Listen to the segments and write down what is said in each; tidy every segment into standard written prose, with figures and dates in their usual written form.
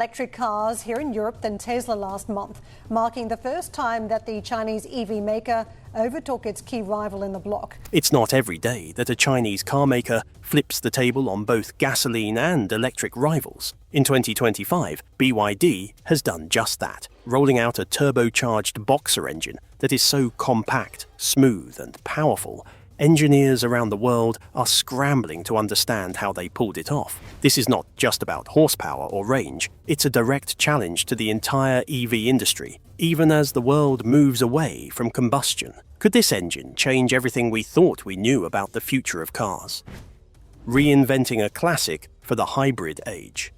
electric cars here in Europe than Tesla last month, marking the first time that the Chinese EV maker overtook its key rival in the bloc. It's not every day that a Chinese carmaker flips the table on both gasoline and electric rivals. In 2025, BYD has done just that, rolling out a turbocharged boxer engine that is so compact, smooth and powerful. Engineers around the world are scrambling to understand how they pulled it off. This is not just about horsepower or range, it's a direct challenge to the entire EV industry, even as the world moves away from combustion. Could this engine change everything we thought we knew about the future of cars? Reinventing a classic for the hybrid age.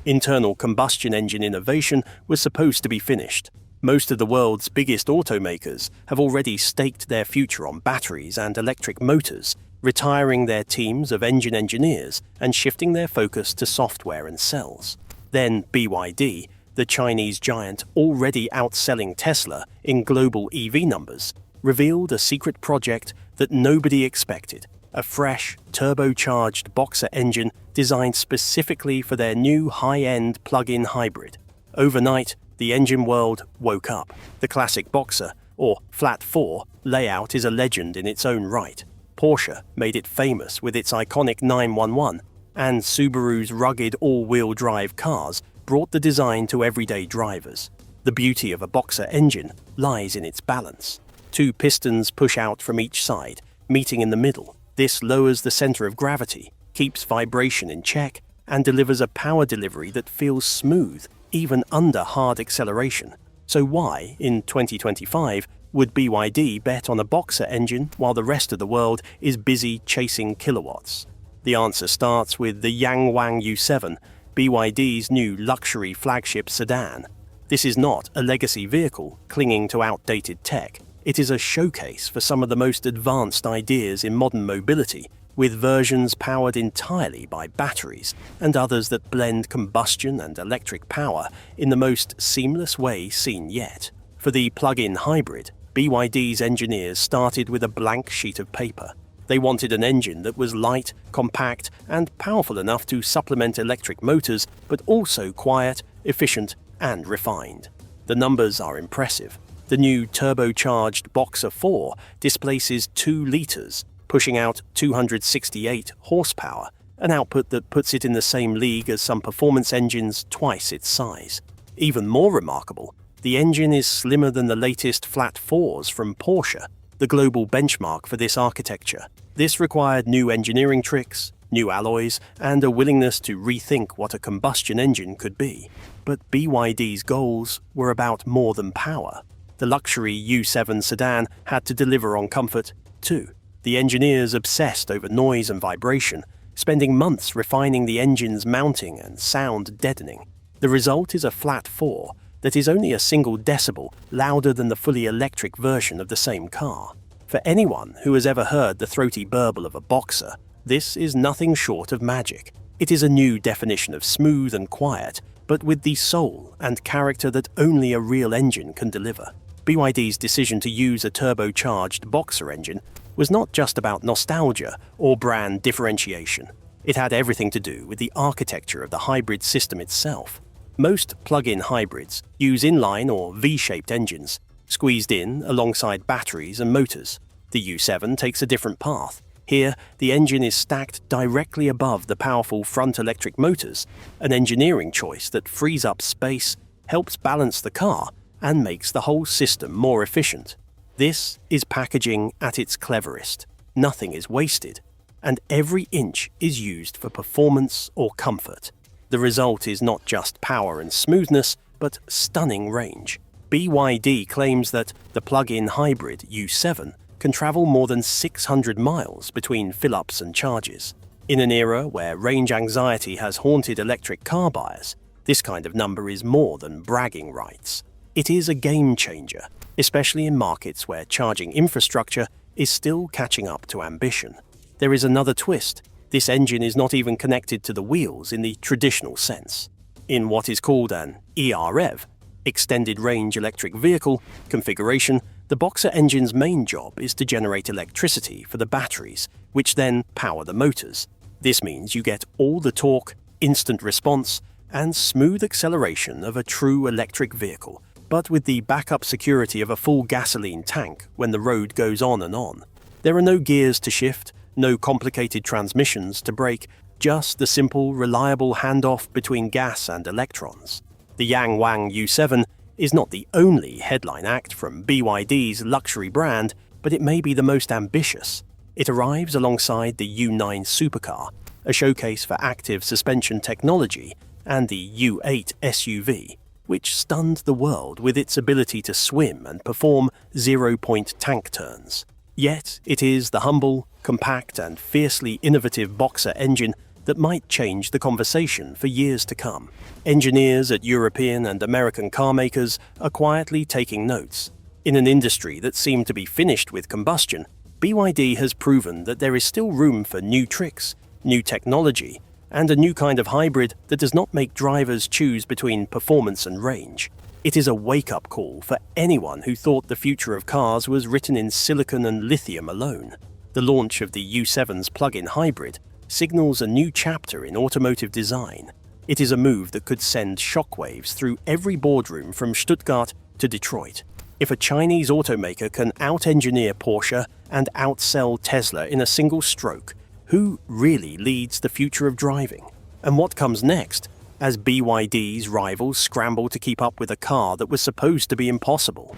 Internal combustion engine innovation was supposed to be finished. Most of the world's biggest automakers have already staked their future on batteries and electric motors, retiring their teams of engine engineers and shifting their focus to software and cells. Then BYD, the Chinese giant already outselling Tesla in global EV numbers, revealed a secret project that nobody expected: a fresh, turbocharged boxer engine designed specifically for their new high-end plug-in hybrid. Overnight, the engine world woke up. The classic boxer, or flat 4, layout is a legend in its own right. Porsche made it famous with its iconic 911, and Subaru's rugged all-wheel drive cars brought the design to everyday drivers. The beauty of a boxer engine lies in its balance. 2 pistons push out from each side, meeting in the middle. This lowers the center of gravity, keeps vibration in check, and delivers a power delivery that feels smooth, even under hard acceleration. So why, in 2025, would BYD bet on a boxer engine while the rest of the world is busy chasing kilowatts? The answer starts with the Yangwang U7, BYD's new luxury flagship sedan. This is not a legacy vehicle clinging to outdated tech. It is a showcase for some of the most advanced ideas in modern mobility, with versions powered entirely by batteries and others that blend combustion and electric power in the most seamless way seen yet. For the plug-in hybrid, BYD's engineers started with a blank sheet of paper. They wanted an engine that was light, compact, and powerful enough to supplement electric motors, but also quiet, efficient, and refined. The numbers are impressive. The new turbocharged Boxer 4 displaces 2 liters, pushing out 268 horsepower, an output that puts it in the same league as some performance engines twice its size. Even more remarkable, the engine is slimmer than the latest flat 4s from Porsche, the global benchmark for this architecture. This required new engineering tricks, new alloys, and a willingness to rethink what a combustion engine could be. But BYD's goals were about more than power. The luxury U7 sedan had to deliver on comfort, too. The engineers obsessed over noise and vibration, spending months refining the engine's mounting and sound deadening. The result is a flat 4 that is only a single decibel louder than the fully electric version of the same car. For anyone who has ever heard the throaty burble of a boxer, this is nothing short of magic. It is a new definition of smooth and quiet, but with the soul and character that only a real engine can deliver. BYD's decision to use a turbocharged boxer engine was not just about nostalgia or brand differentiation. It had everything to do with the architecture of the hybrid system itself. Most plug-in hybrids use inline or V-shaped engines, squeezed in alongside batteries and motors. The U7 takes a different path. Here, the engine is stacked directly above the powerful front electric motors, an engineering choice that frees up space, helps balance the car, and makes the whole system more efficient. This is packaging at its cleverest. Nothing is wasted, and every inch is used for performance or comfort. The result is not just power and smoothness, but stunning range. BYD claims that the plug-in hybrid U7 can travel more than 600 miles between fill-ups and charges. In an era where range anxiety has haunted electric car buyers, this kind of number is more than bragging rights. It is a game changer, especially in markets where charging infrastructure is still catching up to ambition. There is another twist. This engine is not even connected to the wheels in the traditional sense. In what is called an EREV, extended range electric vehicle, configuration, the Boxer engine's main job is to generate electricity for the batteries, which then power the motors. This means you get all the torque, instant response, and smooth acceleration of a true electric vehicle, but with the backup security of a full gasoline tank when the road goes on and on. There are no gears to shift, no complicated transmissions to brake, just the simple, reliable handoff between gas and electrons. The Yang Wang U7 is not the only headline act from BYD's luxury brand, but it may be the most ambitious. It arrives alongside the U9 supercar, a showcase for active suspension technology, and the U8 SUV, which stunned the world with its ability to swim and perform zero-point tank turns. Yet it is the humble, compact and fiercely innovative Boxer engine that might change the conversation for years to come. Engineers at European and American carmakers are quietly taking notes. In an industry that seemed to be finished with combustion, BYD has proven that there is still room for new tricks, new technology, and a new kind of hybrid that does not make drivers choose between performance and range. It is a wake-up call for anyone who thought the future of cars was written in silicon and lithium alone. The launch of the U7's plug-in hybrid signals a new chapter in automotive design. It is a move that could send shockwaves through every boardroom from Stuttgart to Detroit. If a Chinese automaker can out-engineer Porsche and outsell Tesla in a single stroke, who really leads the future of driving? And what comes next, as BYD's rivals scramble to keep up with a car that was supposed to be impossible?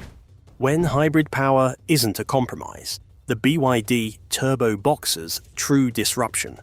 When hybrid power isn't a compromise, the BYD Turbo Boxer's true disruption.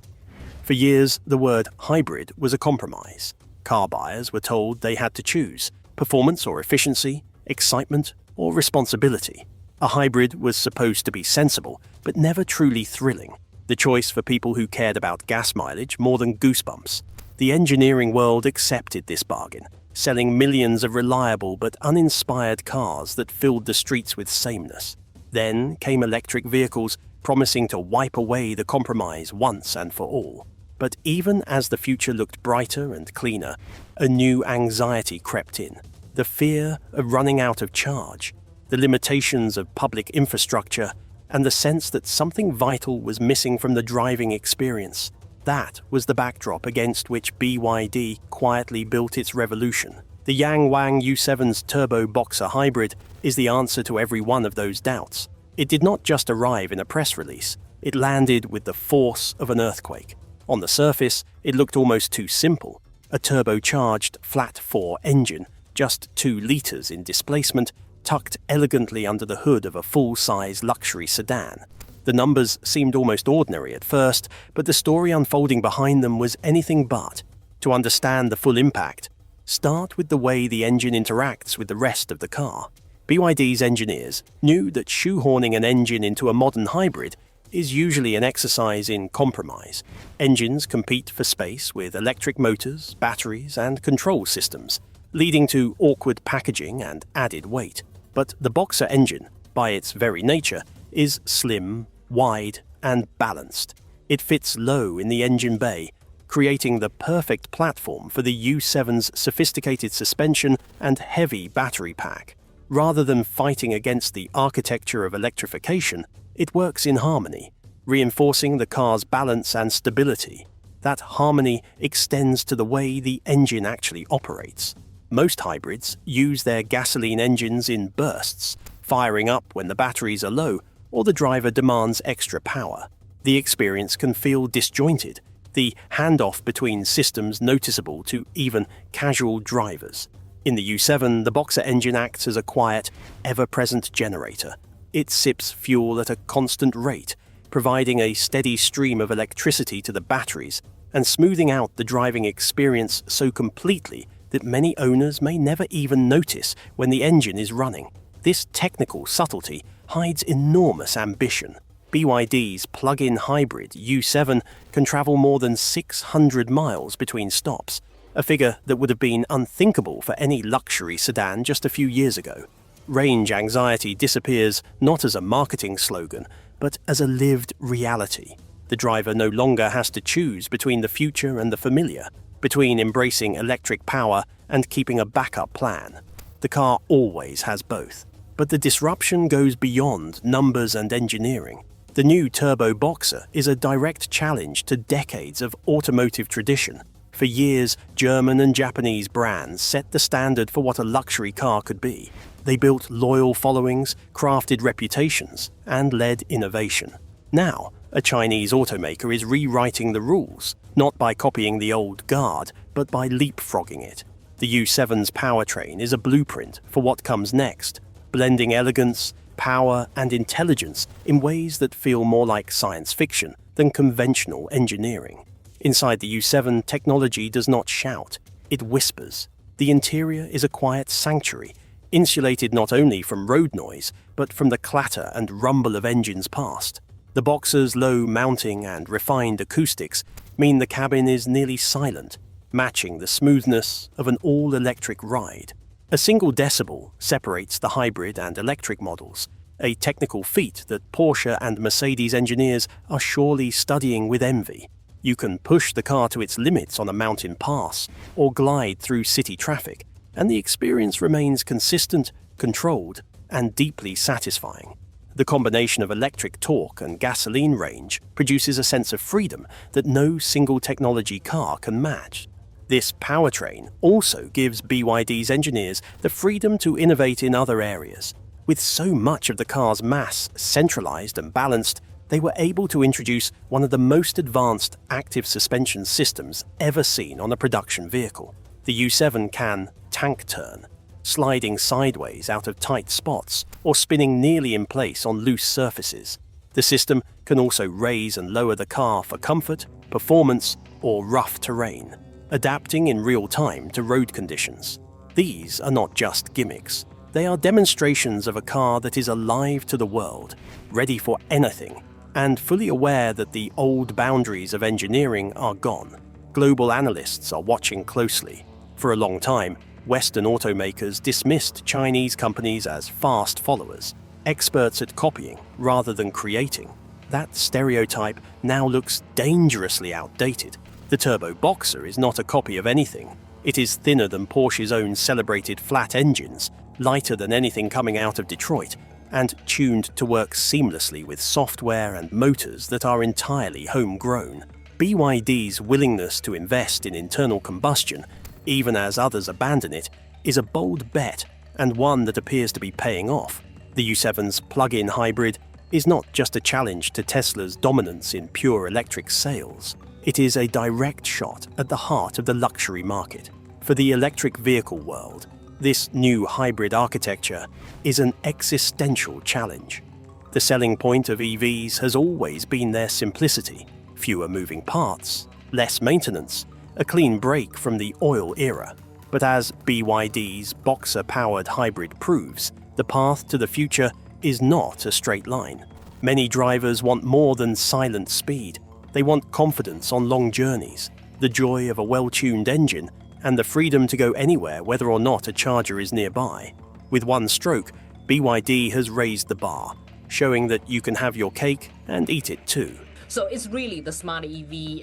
For years, the word hybrid was a compromise. Car buyers were told they had to choose performance or efficiency, excitement or responsibility. A hybrid was supposed to be sensible, but never truly thrilling. The choice for people who cared about gas mileage more than goosebumps. The engineering world accepted this bargain, selling millions of reliable but uninspired cars that filled the streets with sameness. Then came electric vehicles, promising to wipe away the compromise once and for all. But even as the future looked brighter and cleaner, a new anxiety crept in. The fear of running out of charge, the limitations of public infrastructure, and the sense that something vital was missing from the driving experience. That was the backdrop against which BYD quietly built its revolution. The Yang Wang U7's Turbo Boxer hybrid is the answer to every one of those doubts. It did not just arrive in a press release, it landed with the force of an earthquake. On the surface, it looked almost too simple. A turbocharged flat-4 engine, just 2 litres in displacement, tucked elegantly under the hood of a full-size luxury sedan. The numbers seemed almost ordinary at first, but the story unfolding behind them was anything but. To understand the full impact, start with the way the engine interacts with the rest of the car. BYD's engineers knew that shoehorning an engine into a modern hybrid is usually an exercise in compromise. Engines compete for space with electric motors, batteries, and control systems, leading to awkward packaging and added weight. But the Boxer engine, by its very nature, is slim, wide, and balanced. It fits low in the engine bay, creating the perfect platform for the U7's sophisticated suspension and heavy battery pack. Rather than fighting against the architecture of electrification, it works in harmony, reinforcing the car's balance and stability. That harmony extends to the way the engine actually operates. Most hybrids use their gasoline engines in bursts, firing up when the batteries are low or the driver demands extra power. The experience can feel disjointed, the handoff between systems noticeable to even casual drivers. In the U7, the Boxer engine acts as a quiet, ever-present generator. It sips fuel at a constant rate, providing a steady stream of electricity to the batteries and smoothing out the driving experience so completely that many owners may never even notice when the engine is running. This technical subtlety hides enormous ambition. BYD's plug-in hybrid U7 can travel more than 600 miles between stops, a figure that would have been unthinkable for any luxury sedan just a few years ago. Range anxiety disappears not as a marketing slogan, but as a lived reality. The driver no longer has to choose between the future and the familiar, between embracing electric power and keeping a backup plan. The car always has both. But the disruption goes beyond numbers and engineering. The new Turbo Boxer is a direct challenge to decades of automotive tradition. For years, German and Japanese brands set the standard for what a luxury car could be. They built loyal followings, crafted reputations, and led innovation. Now, a Chinese automaker is rewriting the rules, not by copying the old guard, but by leapfrogging it. The U7's powertrain is a blueprint for what comes next, blending elegance, power, and intelligence in ways that feel more like science fiction than conventional engineering. Inside the U7, technology does not shout, it whispers. The interior is a quiet sanctuary, insulated not only from road noise, but from the clatter and rumble of engines past. The Boxer's low mounting and refined acoustics mean the cabin is nearly silent, matching the smoothness of an all-electric ride. A single decibel separates the hybrid and electric models, a technical feat that Porsche and Mercedes engineers are surely studying with envy. You can push the car to its limits on a mountain pass or glide through city traffic, and the experience remains consistent, controlled, and deeply satisfying. The combination of electric torque and gasoline range produces a sense of freedom that no single technology car can match. This powertrain also gives BYD's engineers the freedom to innovate in other areas. With so much of the car's mass centralized and balanced, they were able to introduce one of the most advanced active suspension systems ever seen on a production vehicle. The U7 can tank turn, sliding sideways out of tight spots or spinning nearly in place on loose surfaces. The system can also raise and lower the car for comfort, performance, or rough terrain, adapting in real time to road conditions. These are not just gimmicks. They are demonstrations of a car that is alive to the world, ready for anything, and fully aware that the old boundaries of engineering are gone. Global analysts are watching closely. For a long time, Western automakers dismissed Chinese companies as fast followers, experts at copying rather than creating. That stereotype now looks dangerously outdated. The Turbo Boxer is not a copy of anything. It is thinner than Porsche's own celebrated flat engines, lighter than anything coming out of Detroit, and tuned to work seamlessly with software and motors that are entirely homegrown. BYD's willingness to invest in internal combustion, even as others abandon it, is a bold bet and one that appears to be paying off. The U7's plug-in hybrid is not just a challenge to Tesla's dominance in pure electric sales. It is a direct shot at the heart of the luxury market. For the electric vehicle world, this new hybrid architecture is an existential challenge. The selling point of EVs has always been their simplicity: fewer moving parts, less maintenance, a clean break from the oil era. But as BYD's Boxer-powered hybrid proves, the path to the future is not a straight line. Many drivers want more than silent speed. They want confidence on long journeys, the joy of a well-tuned engine, and the freedom to go anywhere whether or not a charger is nearby. With one stroke, BYD has raised the bar, showing that you can have your cake and eat it too. So it's really the smart EV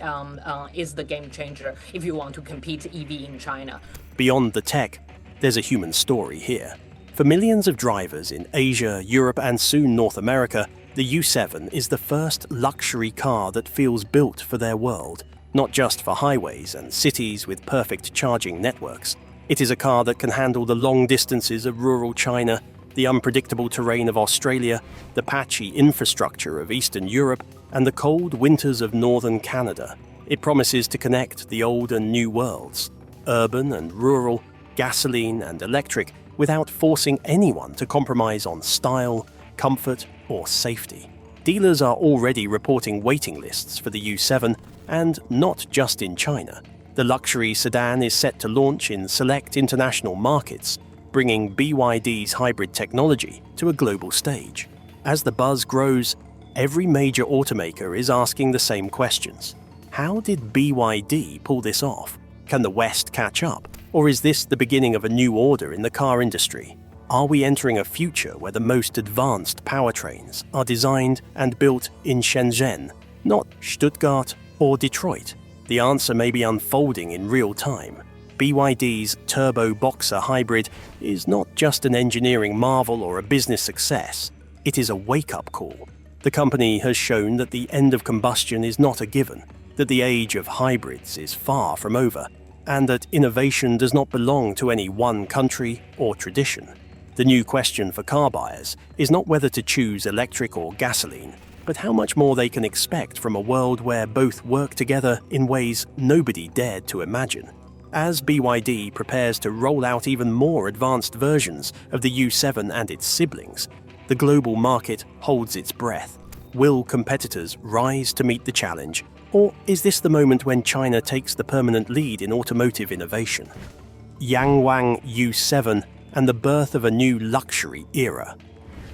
is the game changer if you want to compete EV in China. Beyond the tech, there's a human story here. For millions of drivers in Asia, Europe, and soon North America, the U7 is the first luxury car that feels built for their world, not just for highways and cities with perfect charging networks. It is a car that can handle the long distances of rural China, the unpredictable terrain of Australia, the patchy infrastructure of Eastern Europe, and the cold winters of northern Canada. It promises to connect the old and new worlds, urban and rural, gasoline and electric, without forcing anyone to compromise on style, comfort, or safety. Dealers are already reporting waiting lists for the U7, and not just in China. The luxury sedan is set to launch in select international markets, bringing BYD's hybrid technology to a global stage. As the buzz grows, every major automaker is asking the same questions. How did BYD pull this off? Can the West catch up? Or is this the beginning of a new order in the car industry? Are we entering a future where the most advanced powertrains are designed and built in Shenzhen, not Stuttgart or Detroit? The answer may be unfolding in real time. BYD's Turbo Boxer hybrid is not just an engineering marvel or a business success. It is a wake-up call. The company has shown that the end of combustion is not a given. that the age of hybrids is far from over, and that innovation does not belong to any one country or tradition. The new question for car buyers is not whether to choose electric or gasoline, but how much more they can expect from a world where both work together in ways nobody dared to imagine. As BYD prepares to roll out even more advanced versions of the U7 and its siblings, the global market holds its breath. Will competitors rise to meet the challenge, or is this the moment when China takes the permanent lead in automotive innovation? Yangwang U7 and the birth of a new luxury era.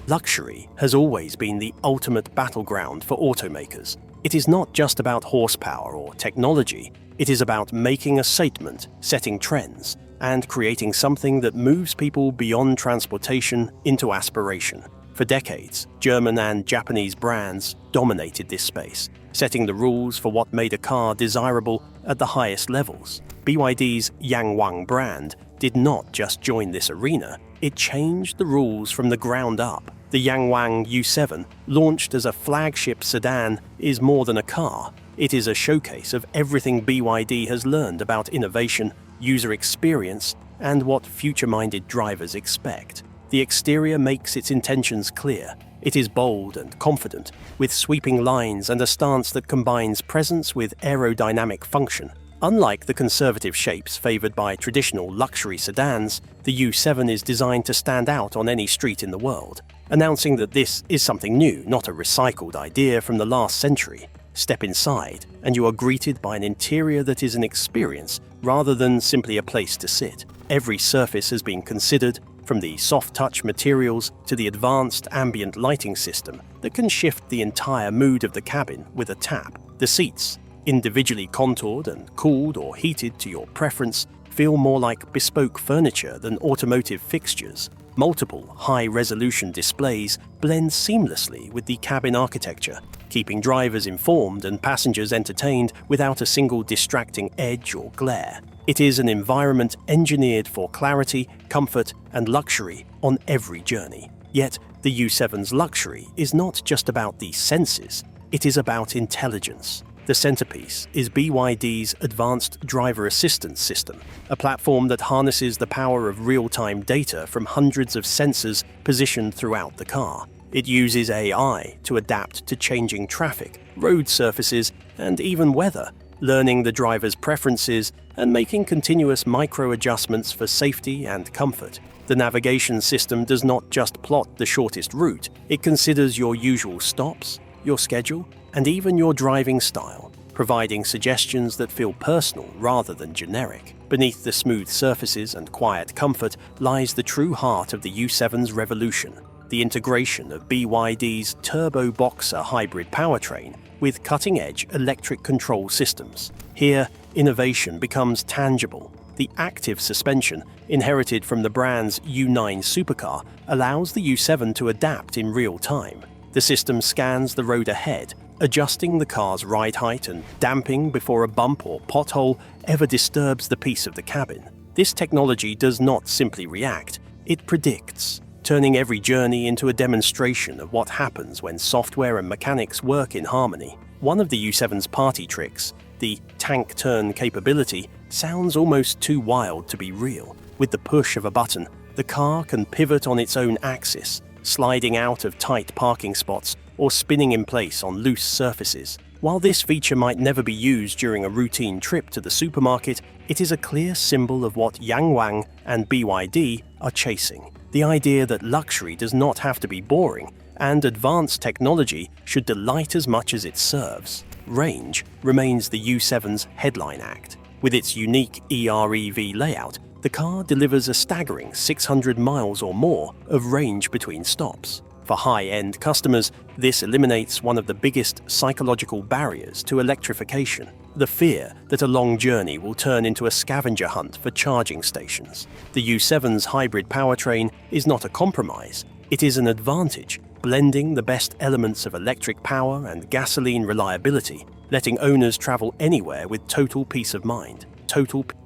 Luxury has always been the ultimate battleground for automakers. It is not just about horsepower or technology, it is about making a statement, setting trends, and creating something that moves people beyond transportation into aspiration. For decades, German and Japanese brands dominated this space, setting the rules for what made a car desirable at the highest levels. BYD's Yangwang brand did not just join this arena, it changed the rules from the ground up. The Yangwang U7, launched as a flagship sedan, is more than a car. It is a showcase of everything BYD has learned about innovation, user experience, and what future-minded drivers expect. The exterior makes its intentions clear. It is bold and confident, with sweeping lines and a stance that combines presence with aerodynamic function. Unlike the conservative shapes favored by traditional luxury sedans, the U7 is designed to stand out on any street in the world, announcing that this is something new, not a recycled idea from the last century. Step inside, and you are greeted by an interior that is an experience rather than simply a place to sit. Every surface has been considered, from the soft-touch materials to the advanced ambient lighting system that can shift the entire mood of the cabin with a tap. The seats, individually contoured and cooled or heated to your preference, feel more like bespoke furniture than automotive fixtures. Multiple high-resolution displays blend seamlessly with the cabin architecture, keeping drivers informed and passengers entertained without a single distracting edge or glare. It is an environment engineered for clarity, comfort, and luxury on every journey. Yet, the U7's luxury is not just about the senses, it is about intelligence. The centerpiece is BYD's Advanced Driver Assistance System, a platform that harnesses the power of real-time data from hundreds of sensors positioned throughout the car. It uses AI to adapt to changing traffic, road surfaces, and even weather, learning the driver's preferences and making continuous micro-adjustments for safety and comfort. The navigation system does not just plot the shortest route, it considers your usual stops, your schedule, and even your driving style, providing suggestions that feel personal rather than generic. Beneath the smooth surfaces and quiet comfort lies the true heart of the U7's revolution, the integration of BYD's Turbo Boxer hybrid powertrain with cutting-edge electric control systems. Here, innovation becomes tangible. The active suspension, inherited from the brand's U9 supercar, allows the U7 to adapt in real time. The system scans the road ahead, adjusting the car's ride height and damping before a bump or pothole ever disturbs the peace of the cabin. This technology does not simply react, it predicts, turning every journey into a demonstration of what happens when software and mechanics work in harmony. One of the U7's party tricks, the tank turn capability, sounds almost too wild to be real. With the push of a button, the car can pivot on its own axis, sliding out of tight parking spots or spinning in place on loose surfaces. While this feature might never be used during a routine trip to the supermarket, it is a clear symbol of what Yangwang and BYD are chasing. The idea that luxury does not have to be boring, and advanced technology should delight as much as it serves. Range remains the U7's headline act. With its unique EREV layout, the car delivers a staggering 600 miles or more of range between stops. For high-end customers, this eliminates one of the biggest psychological barriers to electrification, the fear that a long journey will turn into a scavenger hunt for charging stations. The U7's hybrid powertrain is not a compromise, it is an advantage, blending the best elements of electric power and gasoline reliability, letting owners travel anywhere with total peace of mind.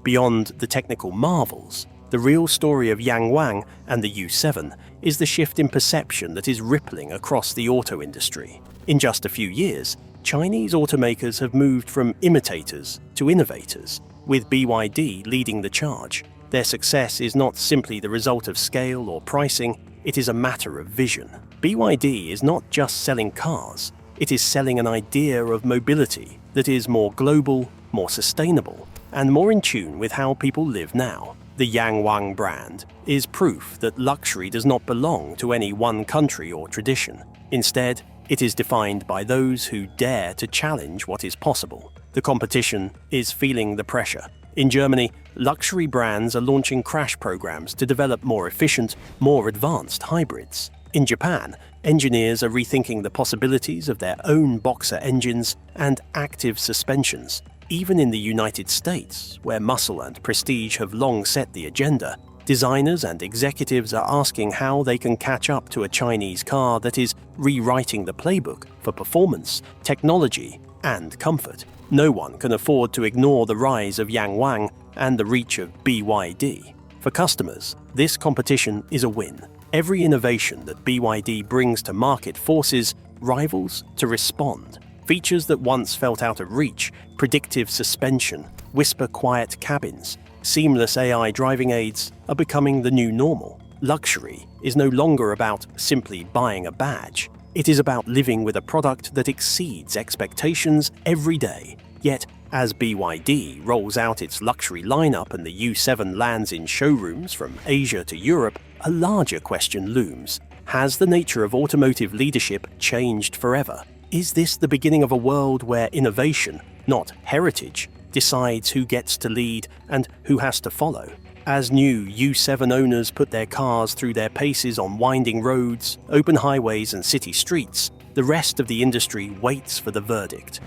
Beyond the technical marvels, the real story of Yangwang and the U7 is the shift in perception that is rippling across the auto industry. In just a few years, Chinese automakers have moved from imitators to innovators, with BYD leading the charge. Their success is not simply the result of scale or pricing, it is a matter of vision. BYD is not just selling cars, it is selling an idea of mobility that is more global, more sustainable, and more in tune with how people live now. The Yangwang brand is proof that luxury does not belong to any one country or tradition. Instead, it is defined by those who dare to challenge what is possible. The competition is feeling the pressure. In Germany, luxury brands are launching crash programs to develop more efficient, more advanced hybrids. In Japan, engineers are rethinking the possibilities of their own Boxer engines and active suspensions. Even in the United States, where muscle and prestige have long set the agenda, designers and executives are asking how they can catch up to a Chinese car that is rewriting the playbook for performance, technology, and comfort. No one can afford to ignore the rise of Yangwang and the reach of BYD. For customers, this competition is a win. Every innovation that BYD brings to market forces rivals to respond. Features that once felt out of reach, predictive suspension, whisper-quiet cabins, seamless AI driving aids are becoming the new normal. Luxury is no longer about simply buying a badge. It is about living with a product that exceeds expectations every day. Yet, as BYD rolls out its luxury lineup and the U7 lands in showrooms from Asia to Europe, a larger question looms. Has the nature of automotive leadership changed forever? Is this the beginning of a world where innovation, not heritage, decides who gets to lead and who has to follow? As new U7 owners put their cars through their paces on winding roads, open highways and city streets, the rest of the industry waits for the verdict.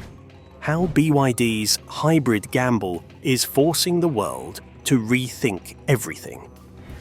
How BYD's hybrid gamble is forcing the world to rethink everything.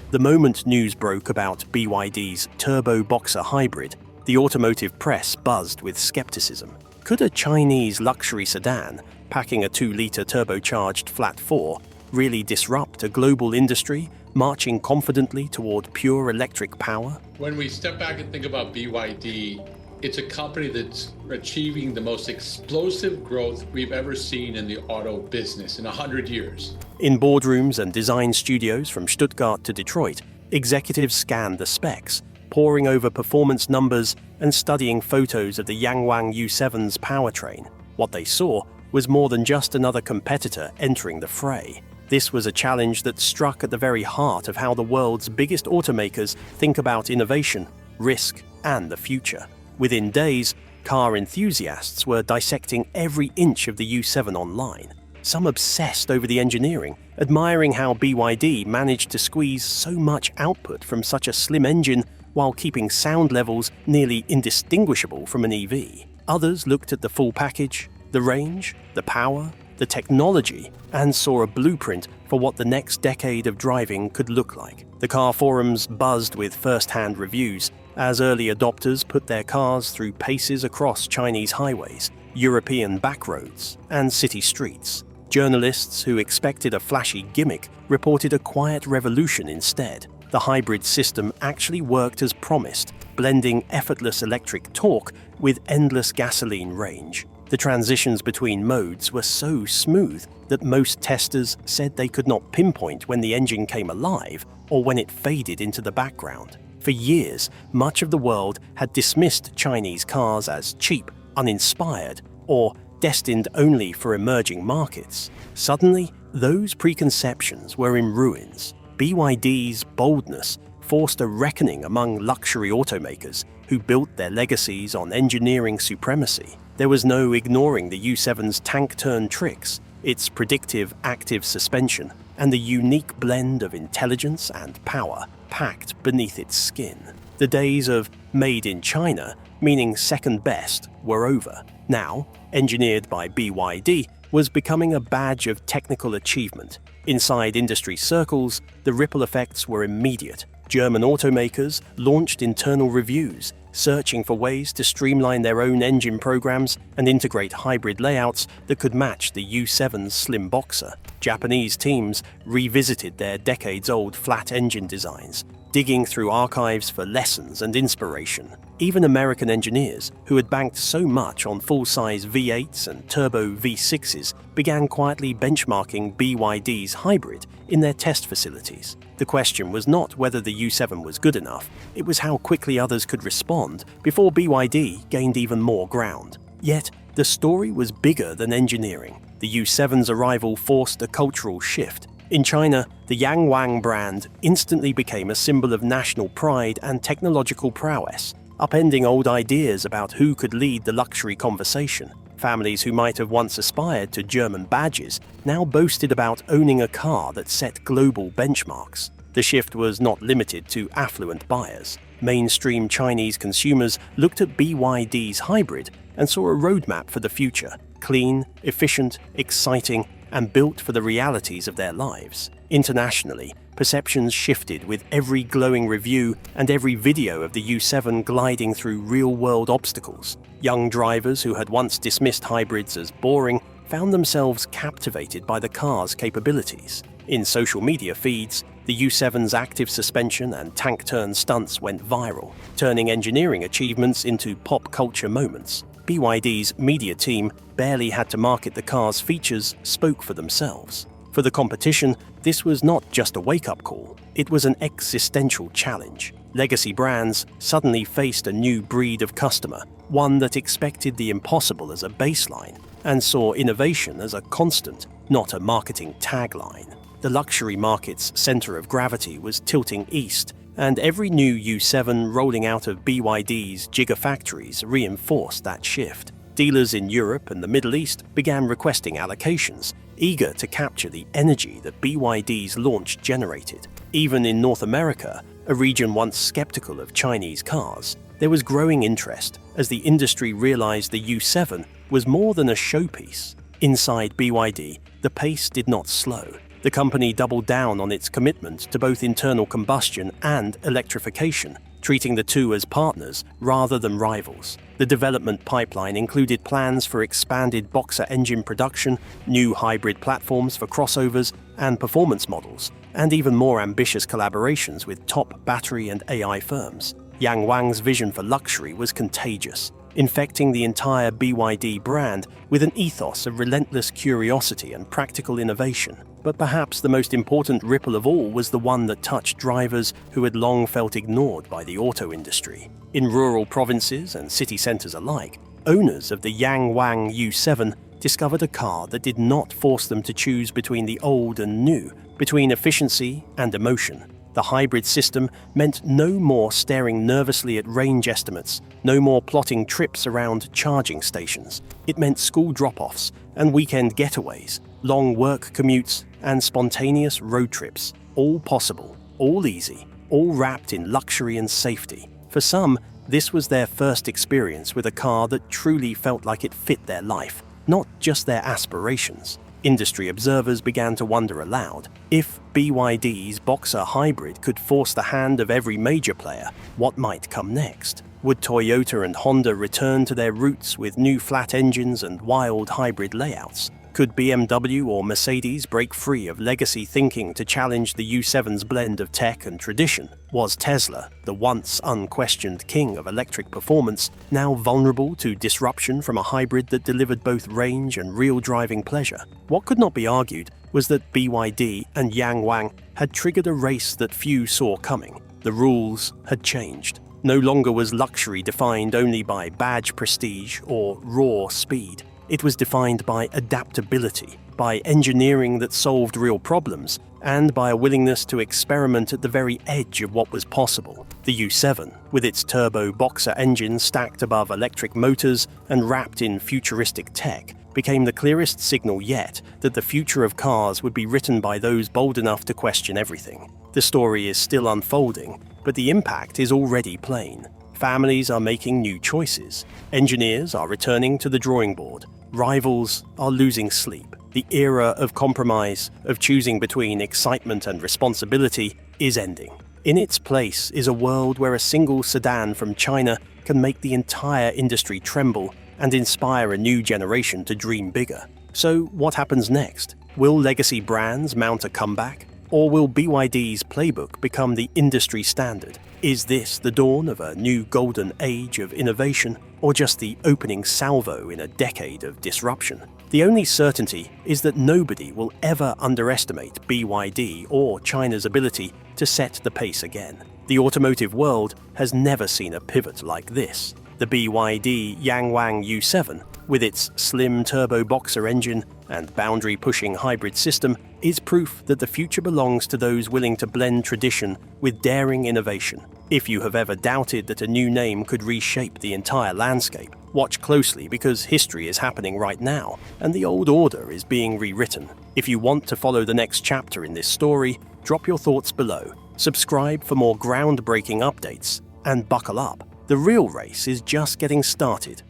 The moment news broke about BYD's Turbo Boxer hybrid, the automotive press buzzed with skepticism. Could a Chinese luxury sedan, packing a 2-litre turbocharged flat 4, really disrupt a global industry, marching confidently toward pure electric power? When we step back and think about BYD, it's a company that's achieving the most explosive growth we've ever seen in the auto business in 100 years. In boardrooms and design studios from Stuttgart to Detroit, executives scanned the specs, poring over performance numbers and studying photos of the Yangwang U7's powertrain. What they saw was more than just another competitor entering the fray. This was a challenge that struck at the very heart of how the world's biggest automakers think about innovation, risk, and the future. Within days, car enthusiasts were dissecting every inch of the U7 online. Some obsessed over the engineering, admiring how BYD managed to squeeze so much output from such a slim engine while keeping sound levels nearly indistinguishable from an EV. Others looked at the full package, the range, the power, the technology, and saw a blueprint for what the next decade of driving could look like. The car forums buzzed with first-hand reviews as early adopters put their cars through paces across Chinese highways, European backroads, and city streets. Journalists who expected a flashy gimmick reported a quiet revolution instead. The hybrid system actually worked as promised, blending effortless electric torque with endless gasoline range. The transitions between modes were so smooth that most testers said they could not pinpoint when the engine came alive or when it faded into the background. For years, much of the world had dismissed Chinese cars as cheap, uninspired, or destined only for emerging markets. Suddenly, those preconceptions were in ruins. BYD's boldness forced a reckoning among luxury automakers who built their legacies on engineering supremacy. There was no ignoring the U7's tank-turn tricks, its predictive active suspension, and the unique blend of intelligence and power packed beneath its skin. The days of made in China, meaning second best, were over. Now, engineered by BYD, was becoming a badge of technical achievement. Inside industry circles, the ripple effects were immediate. German automakers launched internal reviews, searching for ways to streamline their own engine programs and integrate hybrid layouts that could match the U7's slim boxer. Japanese teams revisited their decades-old flat engine designs, digging through archives for lessons and inspiration. Even American engineers, who had banked so much on full-size V8s and turbo V6s, began quietly benchmarking BYD's hybrid in their test facilities. The question was not whether the U7 was good enough, it was how quickly others could respond before BYD gained even more ground. Yet, the story was bigger than engineering. The U7's arrival forced a cultural shift. In China, the Yangwang brand instantly became a symbol of national pride and technological prowess, upending old ideas about who could lead the luxury conversation. Families who might have once aspired to German badges now boasted about owning a car that set global benchmarks. The shift was not limited to affluent buyers. Mainstream Chinese consumers looked at BYD's hybrid and saw a roadmap for the future: clean, efficient, exciting, and built for the realities of their lives. Internationally, perceptions shifted with every glowing review and every video of the U7 gliding through real-world obstacles. Young drivers who had once dismissed hybrids as boring found themselves captivated by the car's capabilities. In social media feeds, the U7's active suspension and tank turn stunts went viral, turning engineering achievements into pop culture moments. BYD's media team barely had to market the car's features, spoke for themselves. For the competition, this was not just a wake-up call, it was an existential challenge. Legacy brands suddenly faced a new breed of customer, one that expected the impossible as a baseline and saw innovation as a constant, not a marketing tagline. The luxury market's center of gravity was tilting east, and every new U7 rolling out of BYD's gigafactories reinforced that shift. Dealers in Europe and the Middle East began requesting allocations, eager to capture the energy that BYD's launch generated. Even in North America, a region once skeptical of Chinese cars, there was growing interest as the industry realized the U7 was more than a showpiece. Inside BYD, the pace did not slow. The company doubled down on its commitment to both internal combustion and electrification, treating the two as partners rather than rivals. The development pipeline included plans for expanded Boxer engine production, new hybrid platforms for crossovers and performance models, and even more ambitious collaborations with top battery and AI firms. Yang Wang's vision for luxury was contagious, infecting the entire BYD brand with an ethos of relentless curiosity and practical innovation. But perhaps the most important ripple of all was the one that touched drivers who had long felt ignored by the auto industry. In rural provinces and city centers alike, owners of the Yangwang U7 discovered a car that did not force them to choose between the old and new, between efficiency and emotion. The hybrid system meant no more staring nervously at range estimates, no more plotting trips around charging stations. It meant school drop-offs and weekend getaways, long work commutes and spontaneous road trips, all possible, all easy, all wrapped in luxury and safety. For some, this was their first experience with a car that truly felt like it fit their life, not just their aspirations. Industry observers began to wonder aloud, if BYD's Boxer hybrid could force the hand of every major player, what might come next? Would Toyota and Honda return to their roots with new flat engines and wild hybrid layouts? Could BMW or Mercedes break free of legacy thinking to challenge the U7's blend of tech and tradition? Was Tesla, the once unquestioned king of electric performance, now vulnerable to disruption from a hybrid that delivered both range and real driving pleasure? What could not be argued was that BYD and Yangwang had triggered a race that few saw coming. The rules had changed. No longer was luxury defined only by badge prestige or raw speed. It was defined by adaptability, by engineering that solved real problems, and by a willingness to experiment at the very edge of what was possible. The U7, with its turbo Boxer engine stacked above electric motors and wrapped in futuristic tech, became the clearest signal yet that the future of cars would be written by those bold enough to question everything. The story is still unfolding, but the impact is already plain. Families are making new choices. Engineers are returning to the drawing board. Rivals are losing sleep. The era of compromise, of choosing between excitement and responsibility, is ending. In its place is a world where a single sedan from China can make the entire industry tremble and inspire a new generation to dream bigger. So what happens next? Will legacy brands mount a comeback? Or will BYD's playbook become the industry standard? Is this the dawn of a new golden age of innovation, or just the opening salvo in a decade of disruption? The only certainty is that nobody will ever underestimate BYD or China's ability to set the pace again. The automotive world has never seen a pivot like this. The BYD Yangwang U7, with its slim turbo boxer engine and boundary-pushing hybrid system, is proof that the future belongs to those willing to blend tradition with daring innovation. If you have ever doubted that a new name could reshape the entire landscape, watch closely, because history is happening right now, and the old order is being rewritten. If you want to follow the next chapter in this story, drop your thoughts below, subscribe for more groundbreaking updates, and buckle up. The real race is just getting started.